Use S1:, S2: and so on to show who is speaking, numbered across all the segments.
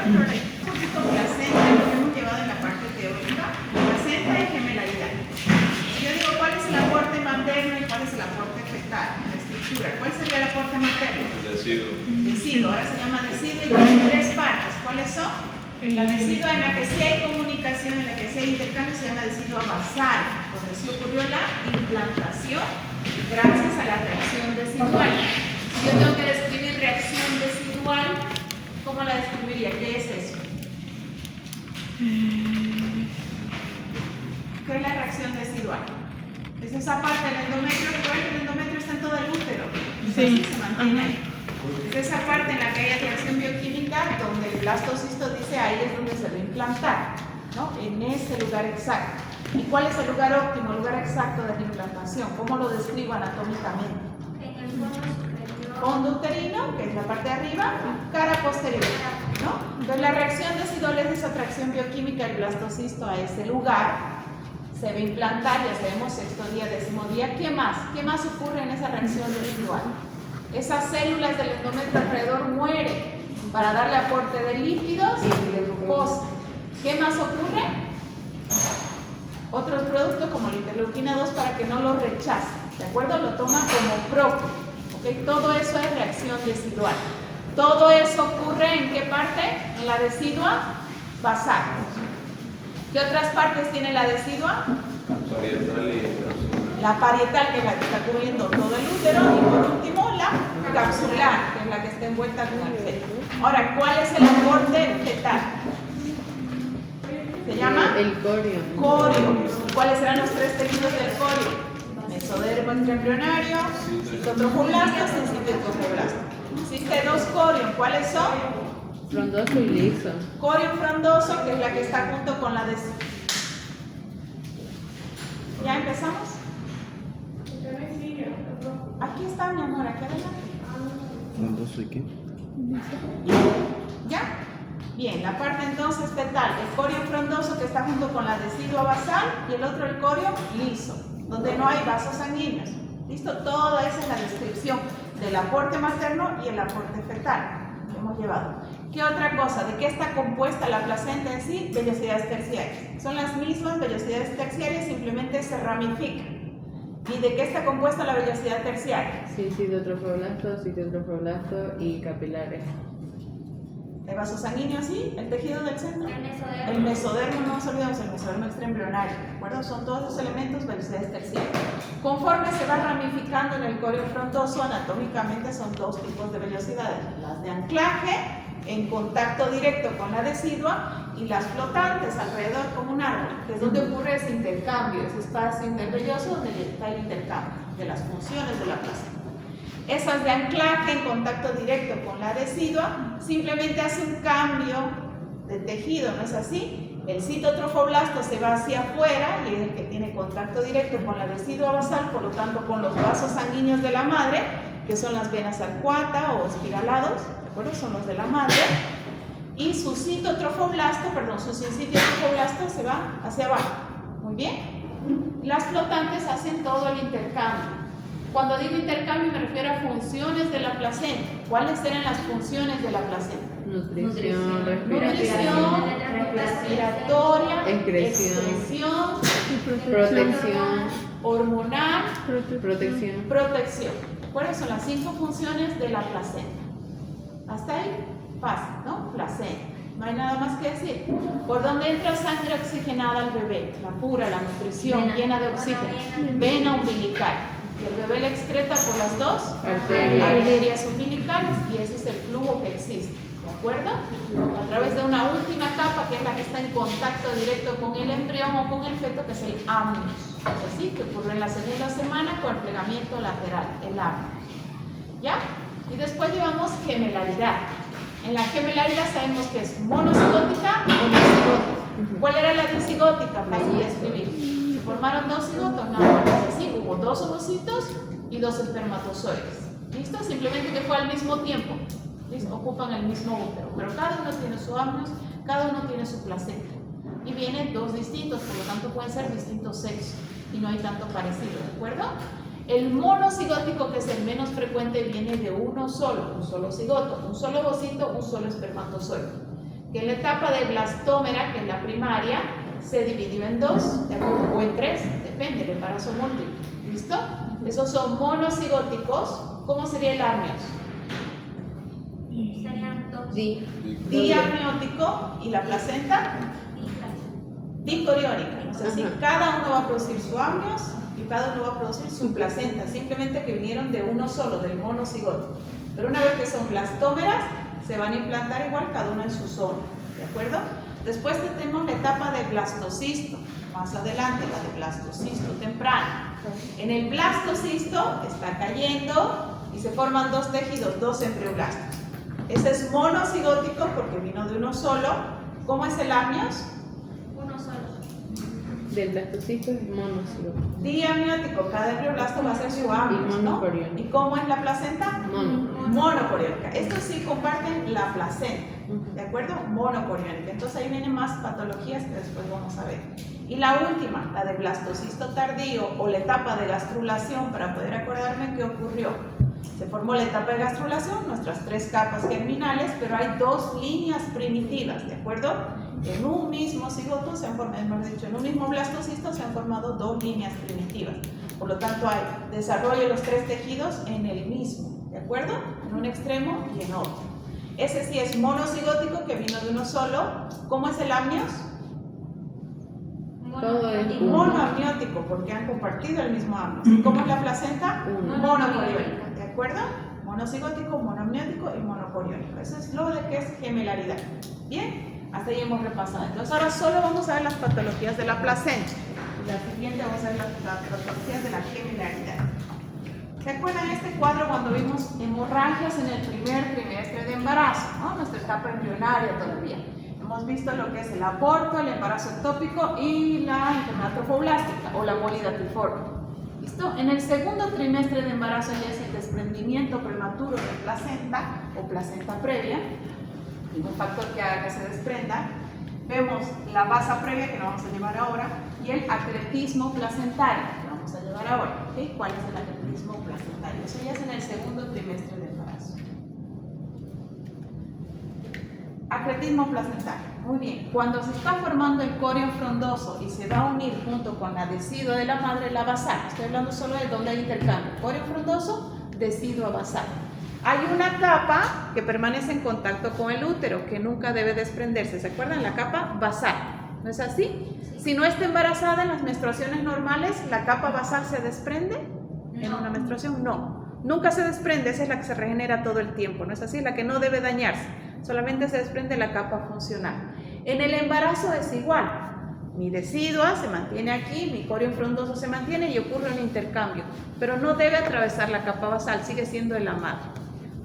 S1: otro ley. Un poquito placenta, lo que hemos llevado en la parte teórica, placenta y gemelaridad. Yo digo, ¿cuál es el aporte materno y cuál es el aporte fetal en la estructura? ¿Cuál sería el aporte materno?
S2: Deciduo.
S1: Deciduo, ahora se llama deciduo y tiene tres partes. ¿Cuáles son? La decidua en la que sí hay comunicación, en la que sí hay intercambio, se llama decidua basal, donde sí ocurrió la implantación gracias a la reacción decidual. Si yo tengo que describir reacción decidual, ¿cómo la describiría? ¿Qué es eso? ¿Qué es la reacción decidual? Es esa parte del endometrio. Recuerden que el endometrio está en todo el útero. Sí. Se mantiene ahí. Es esa parte en la que hay reacción bioquímica donde el blastocisto dice ahí es donde se va a implantar, ¿no? En ese lugar exacto. ¿Y cuál es el lugar óptimo, el lugar exacto de la implantación? ¿Cómo lo describo anatómicamente?
S3: En el fondo superior.
S1: Fondo uterino, que es la parte de arriba, cara posterior, ¿no? Entonces la reacción decidual es esa atracción bioquímica del blastocisto a ese lugar. Se va a implantar, ya sabemos, sexto día, décimo día. ¿Qué más? ¿Qué más ocurre en esa reacción decidual? Esas células del endometrio alrededor mueren para darle aporte de lípidos y de glucosa. ¿Qué más ocurre? Otros productos como la interleuquina 2 para que no lo rechace, ¿de acuerdo? Lo toma como propio, ¿ok? Todo eso es reacción decidual. Todo eso ocurre ¿en qué parte? En la decidua basal. ¿Qué otras partes tiene la decidua?
S2: Parietal y
S1: La parietal, que es la que está cubriendo todo el útero, y por último la capsular, que es la que está envuelta con el feto. Ahora, ¿cuál es el aporte fetal? ¿Se llama?
S4: El corio.
S1: Corio. ¿Cuáles serán los tres tejidos del corio? Mesodermo intraembrionario, citotrofoblasto y citotrofoblasto. Existe dos corios. ¿Cuáles son?
S4: Frondoso y liso.
S1: Corio frondoso, que es la que está junto con la de... ¿Ya empezamos? Aquí está, mi amor, aquí adelante.
S2: ¿Frondoso y qué?
S1: ¿Ya? Bien, la parte entonces fetal, el corio frondoso que está junto con la decidua basal y el otro el corio liso, donde no hay vasos sanguíneos. ¿Listo? Toda esa es la descripción del aporte materno y el aporte fetal que hemos llevado. ¿Qué otra cosa? ¿De qué está compuesta la placenta en sí? Vellosidades terciarias. Son las mismas vellosidades terciarias, simplemente se ramifican. ¿Y de qué está compuesta la vellosidad terciaria?
S4: Sí, citotrofoblasto y capilares.
S1: El vaso sanguíneo, sí, el tejido del centro.
S3: El mesodermo.
S1: El mesodermo, no nos olvidemos, el mesodermo extraembrionario, ¿de acuerdo? Son todos los elementos velocidades terciarias. Conforme se va ramificando en el corio frondoso, anatómicamente son dos tipos de velocidades: las de anclaje, en contacto directo con la decidua, y las flotantes alrededor como un árbol, que es donde ocurre ese intercambio, ese espacio intervelloso donde está el intercambio de las funciones de la placenta. Esas de anclaje en contacto directo con la decidua simplemente hace un cambio de tejido, ¿no es así? El citotrofoblasto se va hacia afuera y es el que tiene contacto directo con la decidua basal, por lo tanto con los vasos sanguíneos de la madre, que son las venas arcuata o espiralados, ¿de acuerdo? Son los de la madre. Y su citotrofoblasto, perdón, su sincitiofoblasto se va hacia abajo. Muy bien. Las flotantes hacen todo el intercambio. Cuando digo intercambio me refiero a funciones de la placenta. ¿Cuáles eran las funciones de la placenta?
S4: Nutrición,
S1: Nutrición, respiratoria,
S4: excreción,
S1: excreción,
S4: protección,
S1: hormonal,
S4: protección.
S1: protección. ¿Cuáles son las 5 funciones de la placenta? Hasta ahí, fácil, ¿no? Placenta. No hay nada más que decir. ¿Por dónde entra sangre oxigenada al bebé? La pura, la nutrición, llena de oxígeno. Vena umbilical. Y el bebé la excreta por las dos arterias umbilicales y ese es el flujo que existe, ¿de acuerdo? A través de una última capa que es la que está en contacto directo con el embrión o con el feto, que es el amnios, así que ocurre en la segunda semana con el plegamiento lateral, el amnios. ¿Ya? Y después llevamos gemelaridad. En la gemelaridad sabemos que es monocigótica o disigótica. ¿Cuál era la disigótica? Fácil de escribir. ¿Formaron dos cigotos? No, no es así. Hubo dos ovocitos y dos espermatozoides. ¿Listo? Simplemente que fue al mismo tiempo. ¿Listo? Ocupan el mismo útero. Pero cada uno tiene su amnios, cada uno tiene su placenta. Y vienen dos distintos, por lo tanto pueden ser distintos sexos. Y no hay tanto parecido, ¿de acuerdo? El monocigótico, que es el menos frecuente, viene de uno solo cigoto, un solo ovocito, un solo espermatozoide. que en la etapa de blastómera, que es la primaria, se dividió en dos, ¿de acuerdo? O en tres, depende del embarazo múltiple. ¿Listo? Esos son monocigóticos. ¿Cómo sería el amnios?
S3: Serían dos.
S1: Diamniótico. ¿Y la placenta? Dicoriónica. O sea, sí, cada uno va a producir su amnios y cada uno va a producir su placenta, simplemente que vinieron de uno solo, del monocigótico. Pero una vez que son blastómeras, se van a implantar igual cada uno en su zona, ¿de acuerdo? Después tenemos la etapa de blastocisto, más adelante la de blastocisto temprano. En el blastocisto está cayendo y se forman dos tejidos, dos embrioblastos. Ese es monocigótico porque vino de uno solo. ¿Cómo es el amnios?
S3: Uno solo.
S4: Del blastocisto es monocigótico.
S1: Diamniótico, cada embrioblasto va a ser su amnios, ¿no?
S4: monocoriónico.
S1: ¿Y cómo es la placenta?
S4: Mono.
S1: Monocoriónica. Estos sí comparten la placenta, ¿de acuerdo? Monocoriónica. Entonces ahí vienen más patologías que después vamos a ver. Y la última, la de blastocisto tardío o la etapa de gastrulación, para poder acordarme qué ocurrió. Se formó la etapa de gastrulación, nuestras tres capas germinales, pero hay dos líneas primitivas, ¿de acuerdo? En un mismo cigoto se han formado, mejor dicho, en un mismo blastocisto se han formado dos líneas primitivas. Por lo tanto, hay desarrollo de los tres tejidos en el mismo, ¿de acuerdo? En un extremo y en otro. Ese sí es monocigótico, que vino de uno solo. ¿Cómo es el amnios?
S4: Todo es
S1: Monoamniótico, porque han compartido el mismo amnios. ¿Y cómo es la placenta?
S3: Uno.
S1: Monocoriónica, ¿de acuerdo? Monocigótico, monoamniótico y monocoriónico. Eso es lo de que es gemelaridad. Bien, hasta ahí hemos repasado. Entonces ahora solo vamos a ver las patologías de la placenta. La siguiente vamos a ver las patologías de la gemelaridad. ¿Se acuerdan este cuadro cuando vimos hemorragias en el primer trimestre de embarazo, ¿no? Nuestra etapa embrionaria todavía. Hemos visto lo que es el aborto, el embarazo ectópico y la enfermedad trofoblástica o la bolidatiforme. ¿Listo? En el segundo trimestre de embarazo ya es el desprendimiento prematuro de placenta o placenta previa, un factor que haga que se desprenda. Vemos la basa previa, que lo vamos a llevar ahora, y el acretismo placentario, que vamos a llevar ahora. ¿Okay? ¿Cuál es el acretismo placentario? Eso ya es en el segundo trimestre de embarazo. Acretismo placentario. Muy bien. Cuando se está formando el corion frondoso y se va a unir junto con la decidua de la madre, la basal. Estoy hablando solo de donde hay intercambio. Corion frondoso, decidua basal. Hay una capa que permanece en contacto con el útero, que nunca debe desprenderse. ¿Se acuerdan? La capa basal. ¿No es así? Si no está embarazada en las menstruaciones normales, ¿la capa basal se desprende? ¿En una menstruación? No. Nunca se desprende, esa es la que se regenera todo el tiempo. ¿No es así? La que no debe dañarse. Solamente se desprende la capa funcional. En el embarazo es igual. Mi decidua se mantiene aquí, mi corion frondoso se mantiene y ocurre un intercambio. Pero no debe atravesar la capa basal, sigue siendo de la madre.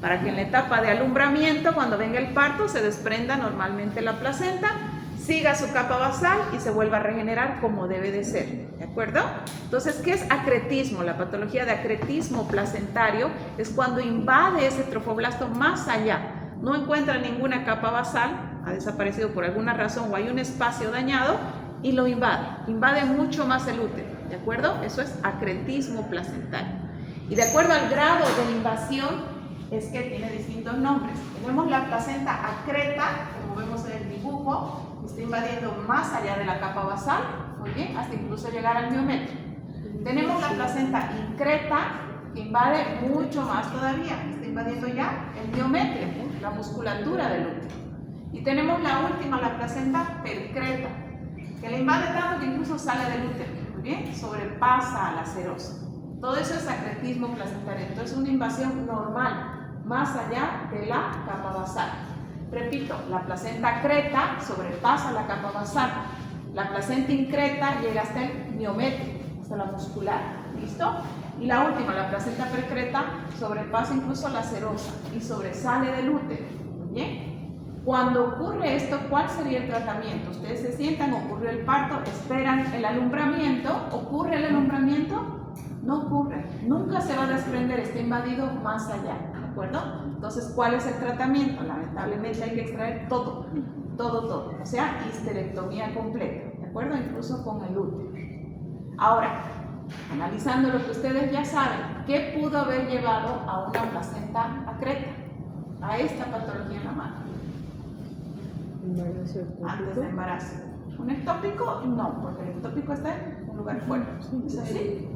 S1: Para que en la etapa de alumbramiento, cuando venga el parto, se desprenda normalmente la placenta, siga su capa basal y se vuelva a regenerar como debe de ser, ¿de acuerdo? Entonces, ¿qué es acretismo? La patología de acretismo placentario es cuando invade ese trofoblasto más allá, no encuentra ninguna capa basal, ha desaparecido por alguna razón o hay un espacio dañado y lo invade mucho más el útero, ¿de acuerdo? Eso es acretismo placentario. Y de acuerdo al grado de invasión, es que tiene distintos nombres. Tenemos la placenta acreta, como vemos en el dibujo, que está invadiendo más allá de la capa basal, muy bien, hasta incluso llegar al miometrio. Tenemos la placenta increta, que invade mucho más todavía, está invadiendo ya el miometrio, la musculatura del útero. Y tenemos la última, la placenta percreta, que la invade tanto que incluso sale del útero, muy bien, sobrepasa a la serosa. Todo eso es acretismo placentario, entonces una invasión normal, más allá de la capa basal. Repito, la placenta acreta sobrepasa la capa basal. La placenta increta llega hasta el miometrio, hasta la muscular. ¿Listo? Y la última, la placenta percreta, sobrepasa incluso la serosa y sobresale del útero. ¿Bien? Cuando ocurre esto, ¿cuál sería el tratamiento? Ustedes se sientan, ocurrió el parto, esperan el alumbramiento. ¿Ocurre el alumbramiento? No ocurre, nunca se va a desprender, está invadido más allá, ¿de acuerdo? Entonces, ¿cuál es el tratamiento? Lamentablemente hay que extraer todo, o sea, histerectomía completa, ¿de acuerdo? Incluso con el útero. Ahora, analizando lo que ustedes ya saben, ¿qué pudo haber llevado a una placenta acreta? A esta patología en la madre.
S4: Embarazo
S1: antes
S4: ectópico.
S1: de embarazo. Un ectópico, no, porque el ectópico está en un lugar fuera. ¿Es así?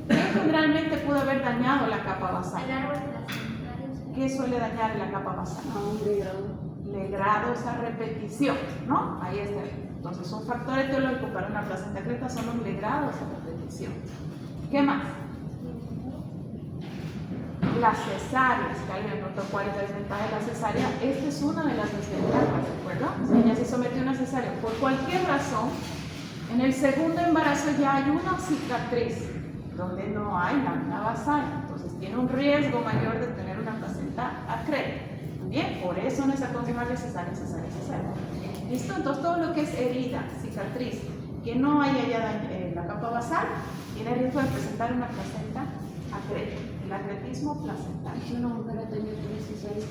S1: ¿Qué generalmente pudo haber dañado la capa basal?
S3: El árbol placentario.
S1: ¿Qué suele dañar en la capa basal?
S4: A un degrado.
S1: Legrados a repetición, ¿no? Ahí está. Entonces, un factor etiológico para una placenta creta son los legrados a repetición. ¿Qué más? Las cesáreas, que alguien notó cuál es la desventaja de la cesárea. Esta es una de las desventajas, ¿de acuerdo? Si ella se sometió a una cesárea por cualquier razón, en el segundo embarazo ya hay una cicatriz donde no hay lámina basal, entonces tiene un riesgo mayor de tener una placenta acreta. Bien, por eso no es aconsejable cesárea. ¿Listo? Entonces todo lo que es herida, cicatriz, que no haya ya la capa basal, tiene riesgo de presentar una placenta acreta. El acretismo placental.
S4: Si una mujer ha tenido 3 cesáreas,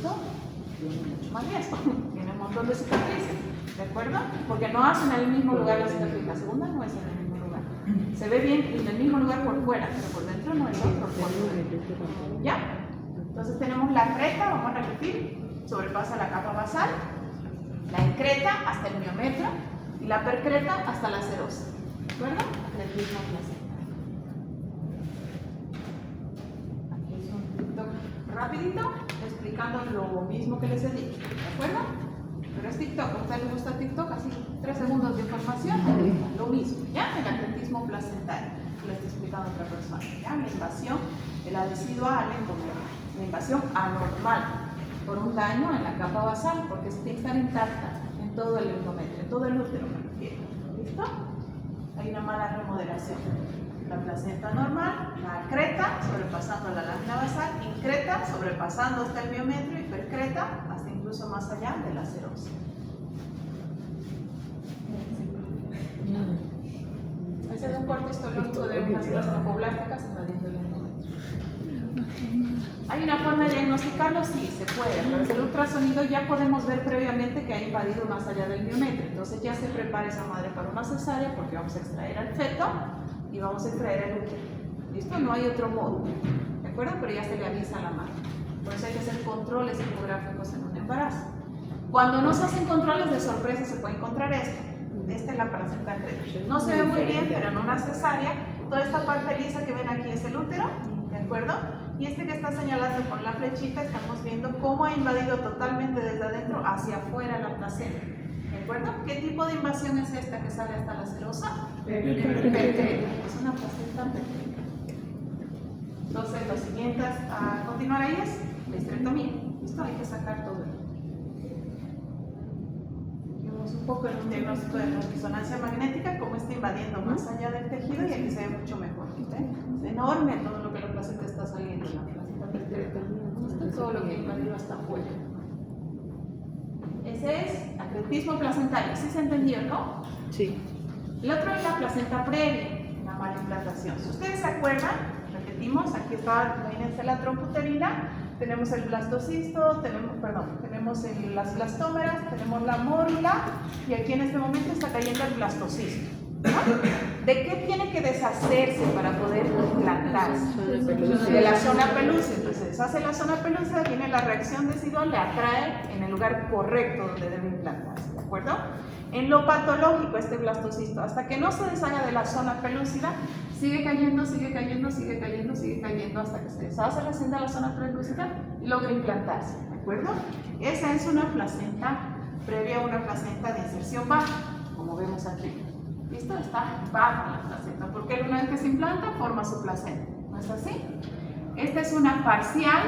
S1: Tiene mucho más riesgo, tiene un montón de cicatrices, ¿de acuerdo? Porque no hacen en el mismo lugar la cicatriz, la segunda no es en el mismo lugar. Se ve bien en el mismo lugar por fuera, pero por dentro no es por fuera. ¿Ya? Entonces tenemos la creta, vamos a repetir, sobrepasa la capa basal, la encreta hasta el miometro y la percreta hasta la serosa, ¿de acuerdo? Acretismo placental. Aquí es un TikTok rapidito explicando lo mismo que les he dicho, ¿de acuerdo? Pero es TikTok, ¿a usted le gusta TikTok? Así, 3 segundos de información, lo mismo, ¿ya? El acretismo placentario, lo estoy explicando a otra persona, ¿ya? La invasión de la decidua al endometrio, la invasión anormal por un daño en la capa basal, porque tiene que estar intacta en todo el endometrio, en todo el útero, me refiero, ¿listo? Hay una mala remodelación. La placenta normal, la acreta, sobrepasando la lámina basal, increta, sobrepasando hasta el miometrio, y percreta, hasta incluso más allá de la serosa. Ese es un corte histológico de unas células trofoblásticas invadiendo el endometrio. ¿Hay una forma de diagnosticarlo? Sí, se puede. A través del ultrasonido ya podemos ver previamente que ha invadido más allá del miometrio. Entonces ya se prepara esa madre para una cesárea porque vamos a extraer al feto y vamos a extraer el útero. ¿Listo? No hay otro modo. ¿De acuerdo? Pero ya se le avisa a la madre. Por eso hay que hacer controles ecográficos en un embarazo. Cuando no se hacen controles de sorpresa se puede encontrar esto. Esta es la placenta creta. No se ve muy bien, pero en una cesárea, toda esta parte lisa que ven aquí es el útero, ¿de acuerdo? Y este que está señalando con la flechita, estamos viendo cómo ha invadido totalmente desde adentro hacia afuera la placenta. ¿De acuerdo? ¿Qué tipo de invasión es esta que sale hasta la serosa? Percreta. Es una placenta percreta. Entonces, lo siguiente a continuar ahí es la histerectomía. ¿Listo? Hay que sacar todo. Vemos un poco en un diagnóstico de resonancia magnética cómo está invadiendo más allá del tejido y aquí se ve mucho mejor. Es enorme todo lo que la placenta está saliendo. La placenta percreta. Esto es todo lo que ha invadido hasta afuera. Ese es acretismo placentario. ¿Sí se entendió, no?
S4: Sí.
S1: El otro es la placenta previa, la mala implantación. Si ustedes se acuerdan, repetimos, aquí está, imagínense la tromputerina, tenemos el blastocisto, tenemos las blastómeras, tenemos la mórula y aquí en este momento está cayendo el blastocisto. ¿No? ¿De qué tiene que deshacerse para poder implantarse? De la zona pelúcida. Entonces se deshace la zona pelúcida, viene la reacción decidual, le atrae en el lugar correcto donde debe implantarse, ¿de acuerdo? En lo patológico, este blastocisto, hasta que no se deshaga de la zona pelúcida, sigue cayendo, sigue cayendo, sigue cayendo, sigue cayendo, hasta que se deshace recién de la zona pelúcida y logra implantarse, ¿de acuerdo? Esa es una placenta previa a una placenta de inserción baja, como vemos aquí. ¿Listo? Está baja la placenta, porque una vez que se implanta, forma su placenta, ¿no es así? Esta es una parcial,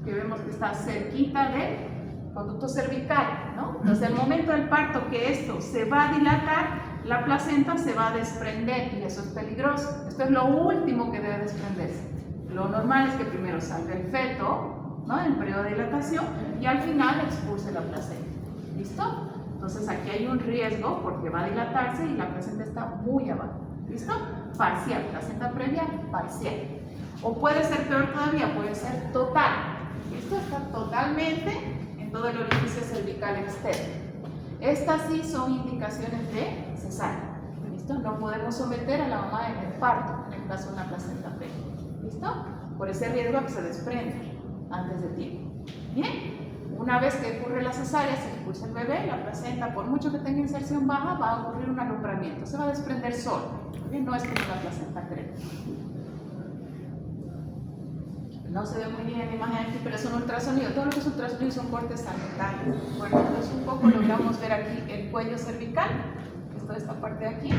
S1: que vemos que está cerquita del conducto cervical, ¿no? Entonces, al momento del parto que esto se va a dilatar, la placenta se va a desprender y eso es peligroso. Esto es lo último que debe desprenderse. Lo normal es que primero salga el feto, ¿no? En el periodo de dilatación y al final expulse la placenta. ¿Listo? Entonces aquí hay un riesgo porque va a dilatarse y la placenta está muy abajo. ¿Listo? Parcial, placenta previa, parcial. O puede ser peor todavía, puede ser total. ¿Listo? Está totalmente en todo el orificio cervical externo. Estas sí son indicaciones de cesárea. ¿Listo? No podemos someter a la mamá en el parto, en el caso de una placenta previa. ¿Listo? Por ese riesgo que se desprende antes de tiempo. ¿Bien? Una vez que ocurre la cesárea, se expulsa el bebé, la placenta, por mucho que tenga inserción baja, va a ocurrir un alumbramiento, se va a desprender solo, ¿bien? No es como la placenta crema. No se ve muy bien en la imagen aquí, pero es un ultrasonido. Todo lo que es ultrasonido son cortes sanitarios. Bueno, entonces un poco logramos ver aquí el cuello cervical, que es toda esta parte de aquí,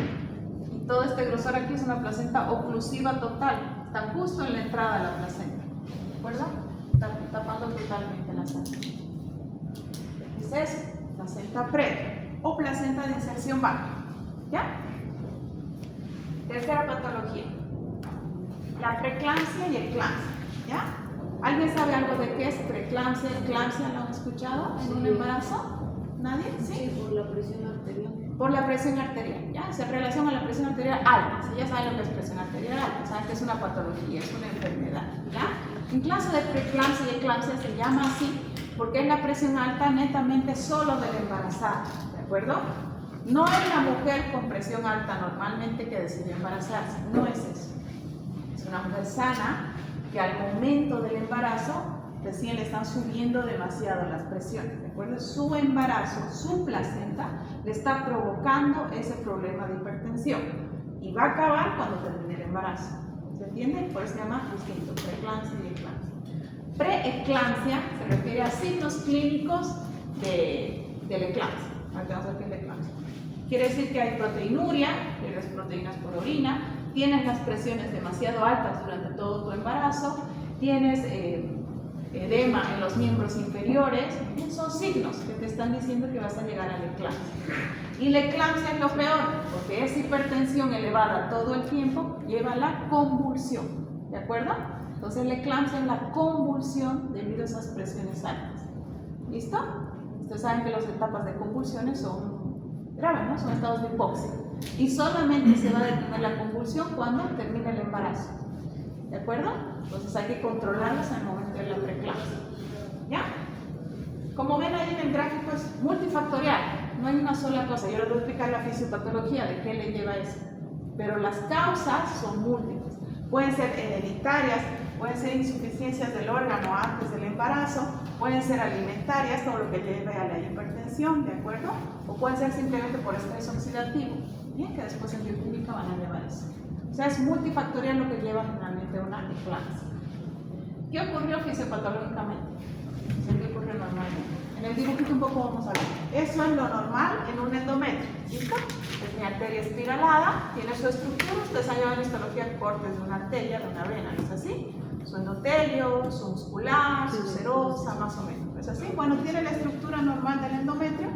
S1: y todo este grosor aquí es una placenta oclusiva total, está justo en la entrada de la placenta, ¿de acuerdo? Está tapando totalmente la sangre. Es eso, placenta previa o placenta de inserción baja, ¿ya? Tercera patología, la preeclampsia y eclampsia, ¿ya? ¿Alguien sabe algo de qué es preeclampsia? ¿Eclampsia lo han escuchado en un embarazo? ¿Nadie? ¿Sí?
S4: Sí, por la presión arterial.
S1: Por la presión arterial, ¿ya? Se relaciona a la presión arterial alta. Si ya saben lo que es presión arterial alta, saben que es una patología, es una enfermedad, ¿ya? En caso de preeclampsia y eclampsia se llama así porque es la presión alta netamente solo de la embarazada, ¿de acuerdo? No es la mujer con presión alta normalmente que decide embarazarse, no es eso. Es una mujer sana que al momento del embarazo recién le están subiendo demasiado las presiones, ¿de acuerdo? Su embarazo, su placenta, le está provocando ese problema de hipertensión y va a acabar cuando termine el embarazo. ¿Se entiende? Por eso se llama distinto, preeclampsia y eclampsia. Preeclampsia se refiere a signos clínicos de la eclampsia. Ahorita vamos a ver qué es la eclampsia. Quiere decir que hay proteinuria, que las proteínas por orina, tienes las presiones demasiado altas durante todo tu embarazo, tienes edema en los miembros inferiores, son signos que te están diciendo que vas a llegar a la eclampsia. Y la eclampsia es lo peor, porque esa hipertensión elevada todo el tiempo lleva a la convulsión, ¿de acuerdo? Entonces la eclampsia es la convulsión debido a esas presiones altas. ¿Listo? Ustedes saben que las etapas de convulsiones son graves, ¿no? Son estados de hipoxia. Y solamente se va a detener la convulsión cuando termine el embarazo. ¿De acuerdo? Entonces hay que controlarlas en el momento de la preeclampsia. ¿Ya? Como ven ahí en el gráfico es multifactorial. No hay una sola cosa. Yo les voy a explicar la fisiopatología de qué le lleva eso. Pero las causas son múltiples. Pueden ser hereditarias, pueden ser insuficiencias del órgano antes del embarazo, pueden ser alimentarias, todo lo que lleve a la hipertensión, ¿de acuerdo? O pueden ser simplemente por estrés oxidativo, bien, que después en bioquímica van a llevar eso. O sea, es multifactorial lo que lleva generalmente a una eclampsia. ¿Qué ocurrió fisiopatológicamente? ¿Qué ocurrió normalmente? En el dibujito un poco vamos a ver. Eso es lo normal en un endometrio, ¿listo? Es mi arteria espiralada, tiene su estructura, ustedes han llevado en histología cortes de una arteria, de una vena, ¿no es así? Su endotelio, su muscular, su serosa, más o menos, ¿es así? Bueno, tiene la estructura normal del endometrio,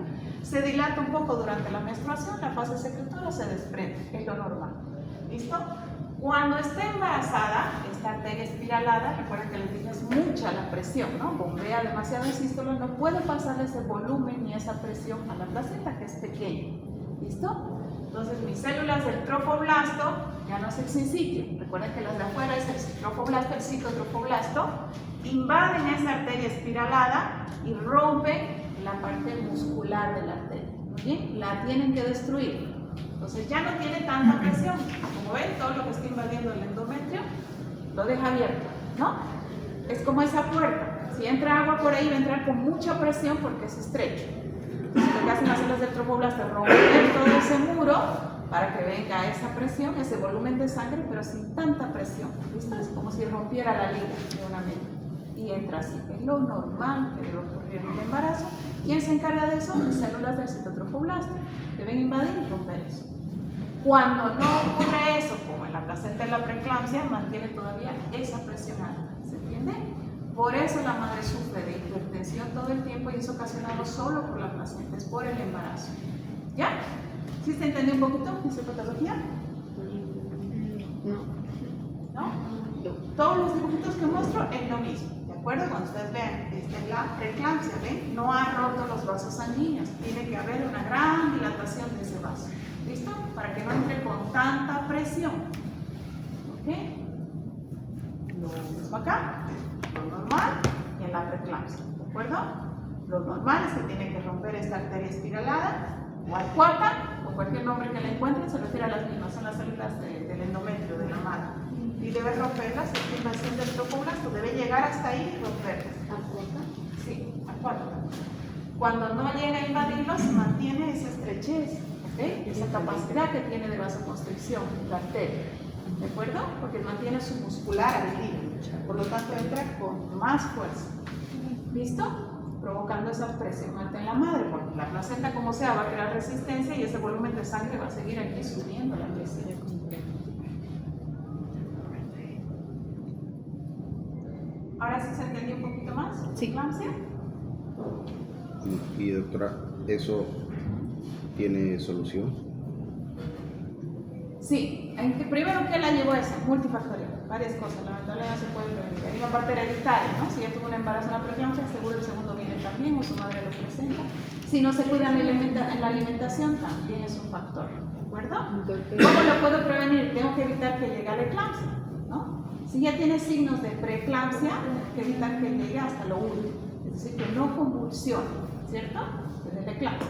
S1: se dilata un poco durante la menstruación, la fase secretora se desprende, es lo normal, ¿listo? Cuando esté embarazada, esta arteria espiralada, recuerden que les dije es mucha la presión, ¿no? Bombea demasiado el sístolo, no puede pasarle ese volumen ni esa presión a la placenta, que es pequeña, ¿listo? Entonces mis células del trofoblasto ya no es el sincitio, recuerden que las de afuera es el trofoblasto, el citotrofoblasto, invaden esa arteria espiralada y rompen la parte muscular de la arteria, ¿muy bien? La tienen que destruir. Entonces ya no tiene tanta presión. Como ven, todo lo que está invadiendo el endometrio lo deja abierto, ¿no? Es como esa puerta. Si entra agua por ahí, va a entrar con mucha presión porque es estrecho. Entonces, lo que hacen las células del trofoblasto es romper todo ese muro para que venga esa presión, ese volumen de sangre, pero sin tanta presión. ¿Listo? Es como si rompiera la liga de una media. Y entra así. Es lo normal que debe ocurrir en el embarazo. ¿Quién se encarga de eso? Las células del citotrofoblasto. Deben invadir y romper eso. Cuando no ocurre eso, como en la placenta de la preeclampsia, mantiene todavía esa presión alta. ¿Se entiende? Por eso la madre sufre de hipertensión todo el tiempo y es ocasionado solo por la placenta, es por el embarazo. ¿Ya? ¿Sí se entendió un poquito fisiopatología? ¿No? Todos los dibujitos que muestro es lo mismo. ¿De acuerdo? Cuando ustedes vean, esta es la preeclampsia, ¿ven? No ha roto los vasos sanguíneos. Tiene que haber una gran dilatación de ese vaso. ¿Listo? Para que no entre con tanta presión. ¿Ok? Lo mismo acá, lo normal y en la preeclampsia. ¿De acuerdo? Lo normal es que tiene que romper esta arteria espiralada o arcuata, o cualquier nombre que le encuentren, se refiere a las mismas, son las células del endometrio, de la madre. Y debe romperlas, es la invasión del trofoblasto, debe llegar hasta ahí y romperlas.
S4: ¿Arcuata?
S1: Sí, 4. Cuando no llega a invadirlos, mantiene esa estrechez, ¿okay? Esa capacidad que tiene de vasoconstricción, la arteria, ¿de acuerdo? Porque mantiene su muscular adherido, por lo tanto entra con más fuerza, ¿listo? Provocando esa presión alta en la madre, porque la placenta como sea va a crear resistencia y ese volumen de sangre va a seguir aquí subiendo la presión. ¿Ahora sí se entendió un poquito más?
S4: Sí.
S1: ¿Eclampsia?
S2: Y doctora, ¿eso tiene solución?
S1: Sí, primero, ¿qué la llevó a eso? Multifactorial, varias cosas, lamentablemente no se puede prevenir. Hay una parte hereditaria, ¿no? Si ella tuvo un embarazo en la preeclampsia, seguro el segundo viene también, o su madre lo presenta. Si no se cuida en la alimentación, también es un factor, ¿de acuerdo? ¿Cómo lo puedo prevenir? Tengo que evitar que llegue a la eclampsia, ¿no? Si ya tiene signos de preeclampsia, tengo que evitar que llegue hasta lo último, es decir, que no convulsione, ¿cierto? Desde la eclampsia.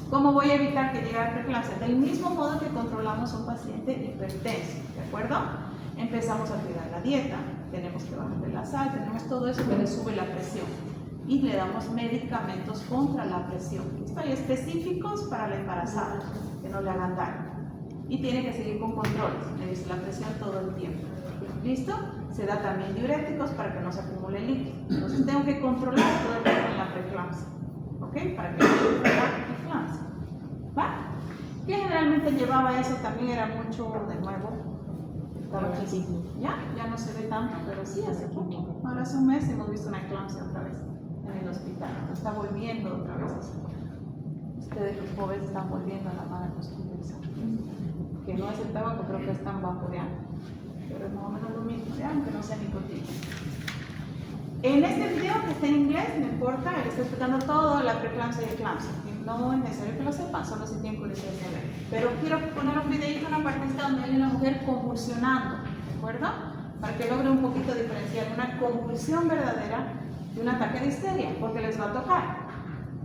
S1: ¿Cómo voy a evitar que llegue a la preeclampsia? Del mismo modo que controlamos a un paciente hipertenso, ¿de acuerdo? Empezamos a cuidar la dieta, tenemos que bajar la sal, tenemos todo eso que le sube la presión y le damos medicamentos contra la presión. Hay específicos para la embarazada, que no le hagan daño. Y tiene que seguir con controles, medirse la presión todo el tiempo. ¿Listo? Se da también diuréticos para que no se acumule líquido. Entonces tengo que controlar todo el tiempo en la preeclampsia, ¿ok? Para que no se la eclampsia. ¿Va? ¿Qué generalmente llevaba eso? También era mucho, de nuevo, estaba aquí. Ya no se ve tanto, pero sí hace poco. Ahora hace un mes hemos visto una eclampsia otra vez en el hospital. Está volviendo otra vez. Ustedes, los jóvenes, están volviendo a la mala costumbre. Que no es el tabaco, creo que están vaporeando. Pero es más o menos lo mismo, aunque no sea nicotina. En este video, que está en inglés, no importa, él está explicando todo la preeclampsia y eclampsia. No es necesario que lo sepan, solo si tienen curiosidad de saber. Pero quiero poner un videito, una partecita donde hay una mujer convulsionando, ¿de acuerdo? Para que logre un poquito diferenciar una convulsión verdadera de un ataque de histeria, porque les va a tocar.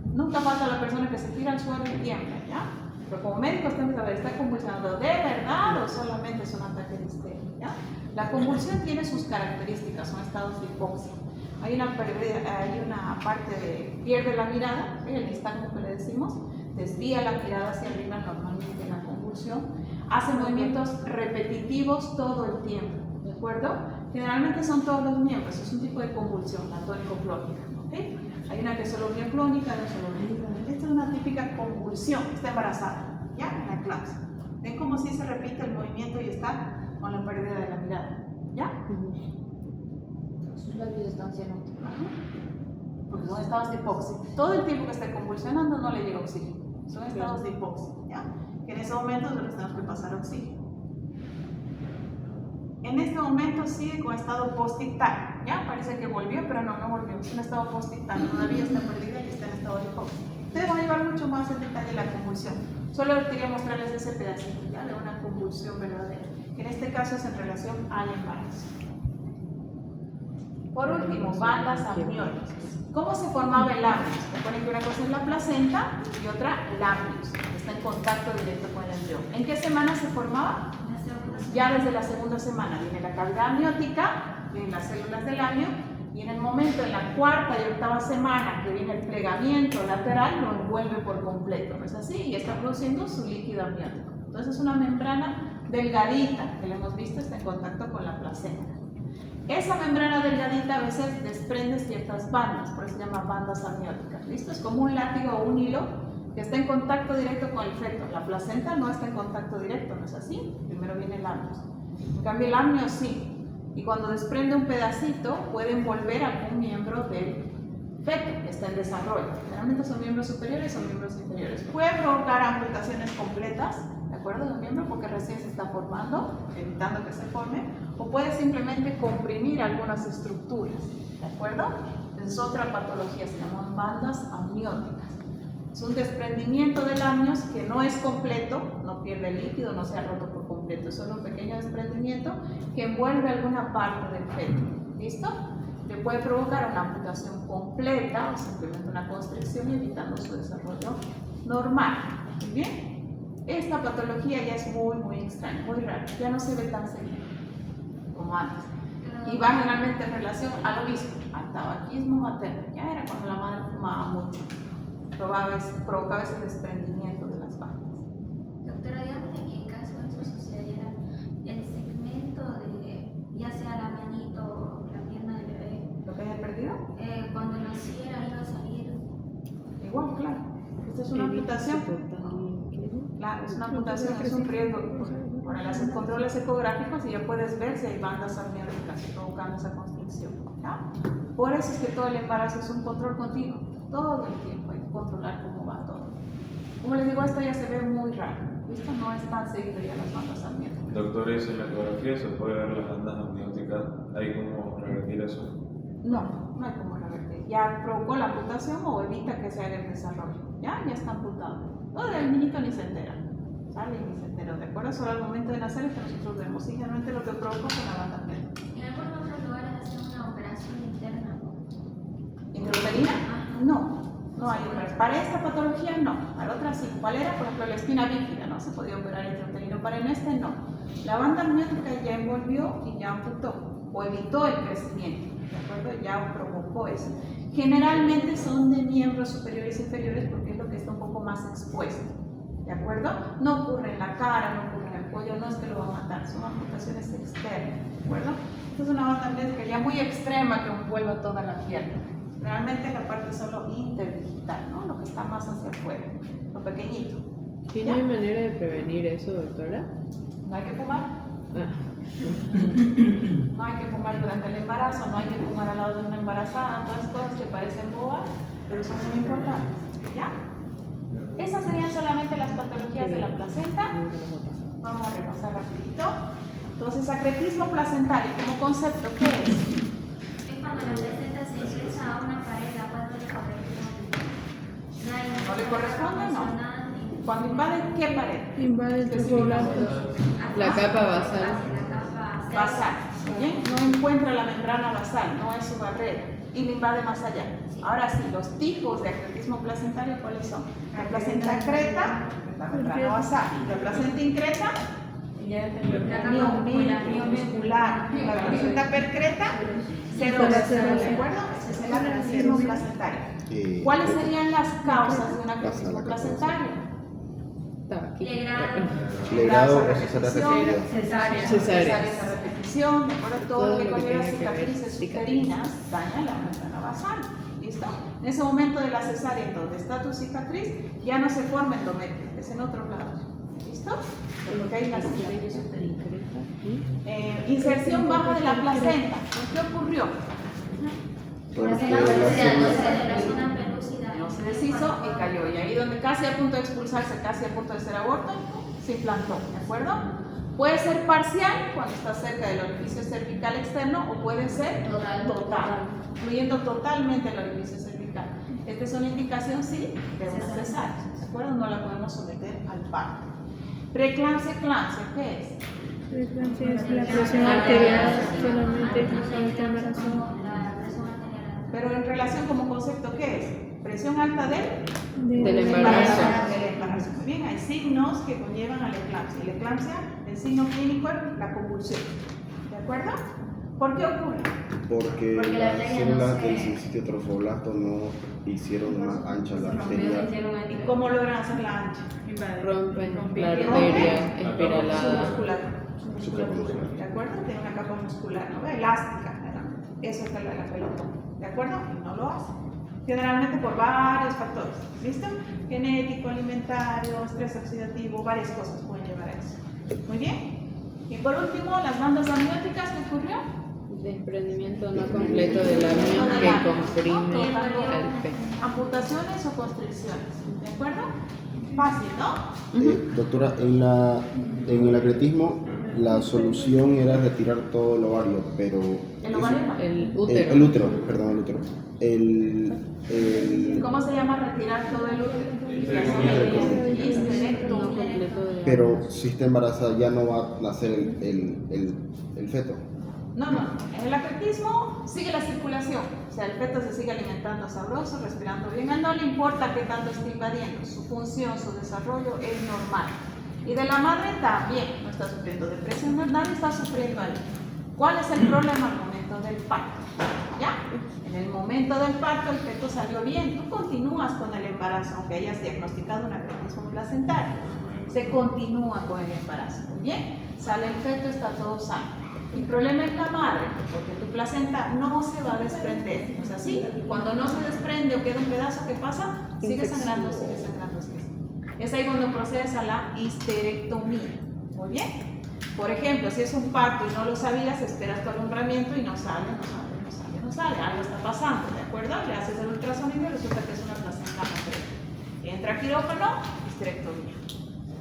S1: Nunca falta la persona que se tira al suelo y tiembla, ¿ya? Pero como médicos tenemos que saber, ¿está convulsionando de verdad o solamente es un ataque de histeria? ¿Ya? La convulsión tiene sus características, son estados de hipoxia. Hay una parte de pierde la mirada, el nistagmo que le decimos, desvía la mirada hacia arriba normalmente en la convulsión, hace movimientos repetitivos todo el tiempo, ¿de acuerdo? Generalmente son todos los miembros, es un tipo de convulsión, la tónico-clónica, ¿ok? Hay una que es solo mioclónica, no solo mioclónica. Esta es una típica convulsión, está embarazada, ¿ya? En la eclampsia. ¿Ven cómo si se repite el movimiento y está con la pérdida de la mirada? ¿Ya?
S4: Sus labios están llenos.
S1: Porque son estados de hipoxia. Todo el tiempo que esté convulsionando no le llega oxígeno. Son estados de hipoxia, ¿ya? Que en ese momento no les tenemos que pasar oxígeno. En este momento sigue con estado postictal, ¿ya? Parece que volvió, pero no volvió. Es un estado postictal, todavía está perdida y está en estado de hipoxia. Ustedes van a llevar mucho más en detalle la convulsión. Solo quería mostrarles ese pedacito, ¿ya? De una convulsión verdadera. En este caso es en relación al embarazo. Por último, bandas amnióticas. ¿Cómo se formaba el amnios? Recuerden que una cosa es la placenta y otra el amnios, que está en contacto directo con el embrión. ¿En qué semana se formaba? Ya desde la segunda semana. Viene la cavidad amniótica, vienen las células del amnio, y en el momento, en la cuarta y octava semana, que viene el plegamiento lateral, lo envuelve por completo, ¿no es así? Y está produciendo su líquido amniótico. Entonces es una membrana delgadita, que lo hemos visto, está en contacto con la placenta. Esa membrana delgadita a veces desprende ciertas bandas, por eso se llaman bandas amnióticas. ¿Listo? Es como un látigo o un hilo que está en contacto directo con el feto. La placenta no está en contacto directo, ¿no es así? Primero viene el amnios. En cambio, el amnios sí. Y cuando desprende un pedacito, puede envolver a algún miembro del feto que está en desarrollo. Generalmente son miembros superiores o miembros inferiores. Puede provocar amputaciones completas, ¿de acuerdo? De un miembro porque recién se está formando, evitando que se forme, o puede simplemente comprimir algunas estructuras, ¿de acuerdo? Es otra patología, se llaman bandas amnióticas. Es un desprendimiento del amnios que no es completo, no pierde el líquido, no se ha roto por completo, es solo un pequeño desprendimiento que envuelve alguna parte del feto. ¿Listo? Le puede provocar una amputación completa o simplemente una constricción evitando su desarrollo normal. ¿Muy bien? Esta patología ya es muy extraña, muy rara, ya no se ve tan seguido como antes. Y va generalmente en relación a lo mismo, al tabaquismo materno, ya era cuando la madre fumaba mucho, provocaba ese desprendimiento de las vacas.
S3: Doctora, dígame en qué caso eso sucediera, el segmento de, ya sea la manito o la pierna del bebé,
S1: ¿Lo que haya perdido?
S3: cuando naciera iba a salir.
S1: Igual, claro. Esta es una amputación. Claro, es una amputación, es un riesgo. Ahora, las controles ecográficos y ya puedes ver si hay bandas amnióticas provocando esa constricción. ¿Ya? Por eso es que todo el embarazo es un control continuo. Todo el tiempo hay que controlar cómo va todo. Como les digo, esto ya se ve muy raro. Esto no es tan seguido ya las bandas amnióticas.
S5: Doctor, ¿y en la ecografía se puede ver las bandas amnióticas? ¿Hay cómo revertir eso?
S1: No, no hay como revertir. Ya provocó la amputación o evita que se haga el desarrollo. Ya está amputado. No, el niñito ni se entera. Sale y ni se entera. ¿De acuerdo? Solo al momento de nacer es que nosotros vemos. Y generalmente lo que provoca es la banda amniótica.
S3: En algunos otros lugares hacen una operación interna.
S1: ¿Intrauterina? No, no hay operación. Para esta patología no, para otras sí. ¿Cuál era? Por ejemplo, la espina bífida, ¿no? Se podía operar intrauterino, para en este no. La banda amniótica ya envolvió y ya amputó o evitó el crecimiento, ¿de acuerdo? Ya provocó eso. Generalmente son de miembros superiores e inferiores porque es lo que está un poco más expuesto, ¿de acuerdo? No ocurre en la cara, no ocurre en el cuello, no es que lo va a matar, son amputaciones externas, ¿de acuerdo? Esta es una banda amniótica ya muy extrema que envuelve toda la pierna. Realmente la parte solo interdigital, ¿no? Lo que está más hacia afuera, lo pequeñito.
S4: ¿Tiene manera de prevenir eso, doctora?
S1: No hay que fumar.
S4: Ah.
S1: No hay que fumar durante el embarazo, no hay que fumar al lado de una embarazada, todas cosas que parecen bobas, pero son muy importantes. ¿Ya? Esas serían solamente las patologías de la placenta. Vamos a repasar rapidito. Entonces, acretismo placentario como concepto, ¿qué es?
S3: Es cuando la placenta se ingresa a una pared la cual no le corresponde.
S1: ¿No le corresponde? No. Cuando invade, ¿qué pared?
S4: Invade el la capa basal.
S1: Basal. ¿Bien? No encuentra la membrana basal, no es su barrera y le invade más allá. Ahora sí, los tipos de acretismo placentario, ¿cuáles son? La placenta creta, la membrana basal. La placenta increta, miomuscular. La placenta percreta, serosa. ¿De acuerdo? Ese es el acretismo placentario. ¿Cuáles serían las causas de un acretismo placentario?
S2: Legado o cesárea.
S1: Cesárea de repetición, de acuerdo, todo lo que conlleva cicatrices uterinas daña la membrana basal. ¿Listo? En ese momento de la cesárea, donde está tu cicatriz, ya no se forma endometrio, es en otros lados. ¿Listo? Porque hay la cicatriz uterina. Inserción baja de la placenta. ¿Qué ocurrió? No se deshizo y cayó. Y ahí donde casi a punto de expulsarse, casi a punto de ser aborto, se implantó. ¿De acuerdo? Puede ser parcial cuando está cerca del orificio cervical externo o puede ser total, incluyendo totalmente el orificio cervical. Esta es una indicación, sí, de una cesárea. ¿De acuerdo? No la podemos someter al parto. Preeclampsia, eclampsia, ¿qué es?
S6: Preeclampsia es la presión arterial solamente durante el embarazo.
S1: Pero en relación como concepto, ¿qué es? Presión alta
S4: Del embarazo.
S1: Del embarazo. Muy bien, hay signos que conllevan a la eclampsia. La eclampsia, el signo clínico es la convulsión. ¿De acuerdo? ¿Por qué ocurre?
S2: Porque las células del sitio trofoblasto no hicieron más ancha la arteria.
S1: ¿Y cómo logran hacer la ancha?
S4: Rompen la arteria
S1: Su
S4: espiralada.
S1: musculatura. ¿De acuerdo? Tiene una capa muscular, ¿no? Elástica. Eso es la pelota. ¿De acuerdo? Y no lo hace. Generalmente por varios factores. ¿Listo? Genético, alimentario, estrés oxidativo, varias cosas pueden llevar a eso. Muy bien. Y por último, las bandas amnióticas, ¿qué ocurrió?
S4: Desprendimiento no completo del amnión que comprime al feto.
S1: Amputaciones o constricciones. ¿De acuerdo? Fácil, ¿no?
S2: Doctora, en el acretismo la solución era retirar todo el ovario, pero...
S1: ¿El ovario no?
S4: El útero.
S2: El útero, perdón, el útero.
S1: ¿Cómo se llama retirar todo el útero?
S4: No completo del
S2: Pero si está embarazada ya no va a nacer el feto.
S1: No. En el acretismo sigue la circulación. O sea, el feto se sigue alimentando sabroso, respirando bien. A él no le importa qué tanto esté invadiendo. Su función, su desarrollo es normal. Y de la madre también no está sufriendo depresión. Nadie está sufriendo ahí. ¿Cuál es el problema al momento del parto? ¿Ya? En En el momento del parto el feto salió bien, tú continúas con el embarazo, aunque hayas diagnosticado un acrotismo placentario. Se continúa con el embarazo, muy bien. Sale el feto, está todo sano. El problema es la madre, porque tu placenta no se va a desprender, ¿no es así? Y cuando no se desprende o queda un pedazo, ¿qué pasa? Sigue sangrando, sigue sangrando, sigue sangrando. Es ahí cuando procedes a la histerectomía, muy bien. Por ejemplo, si es un parto y no lo sabías, esperas tu alumbramiento y no sale, algo está pasando, ¿de acuerdo? Le haces el ultrasonido y resulta que es una placenta materna. Entra a quirófano, histerectomía.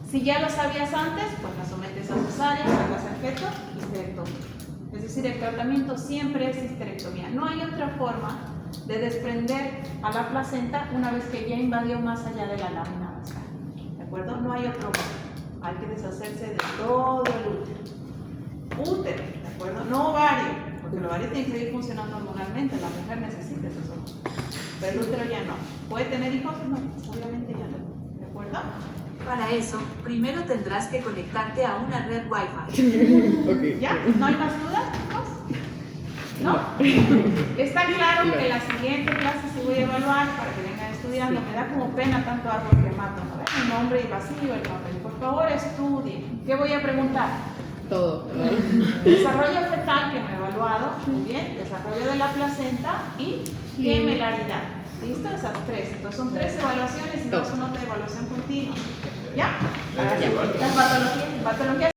S1: Si ya lo sabías antes, pues la sometes a cesárea, sacas el feto, histerectomía. Es decir, el tratamiento siempre es histerectomía. No hay otra forma de desprender a la placenta una vez que ya invadió más allá de la lámina basal. ¿De acuerdo? No hay otro modo. Hay que deshacerse de todo el útero. Útero, ¿de acuerdo? No ovario, porque el ovario tiene que seguir funcionando hormonalmente. La mujer necesita esos hormonas. Pero el útero ya no. ¿Puede tener hijos? No, obviamente ya no. ¿De acuerdo?
S7: Para eso, primero tendrás que conectarte a una red Wi-Fi.
S1: ¿Ya? ¿No hay más dudas, chicos? ¿No? Está claro que la siguiente clase se voy a evaluar para que vengan estudiando. Me da como pena tanto árbol que mato, ¿no ven? El nombre y vacío el papel. Por favor, estudien. ¿Qué voy a preguntar?
S4: Todo.
S1: Desarrollo fetal, que me he evaluado. Muy bien. Desarrollo de la placenta y gemelaridad. ¿Listo? Esas tres. Entonces son 3 evaluaciones y no son nota de evaluación continua. ¿Ya?
S5: Es igual.
S1: Las patologías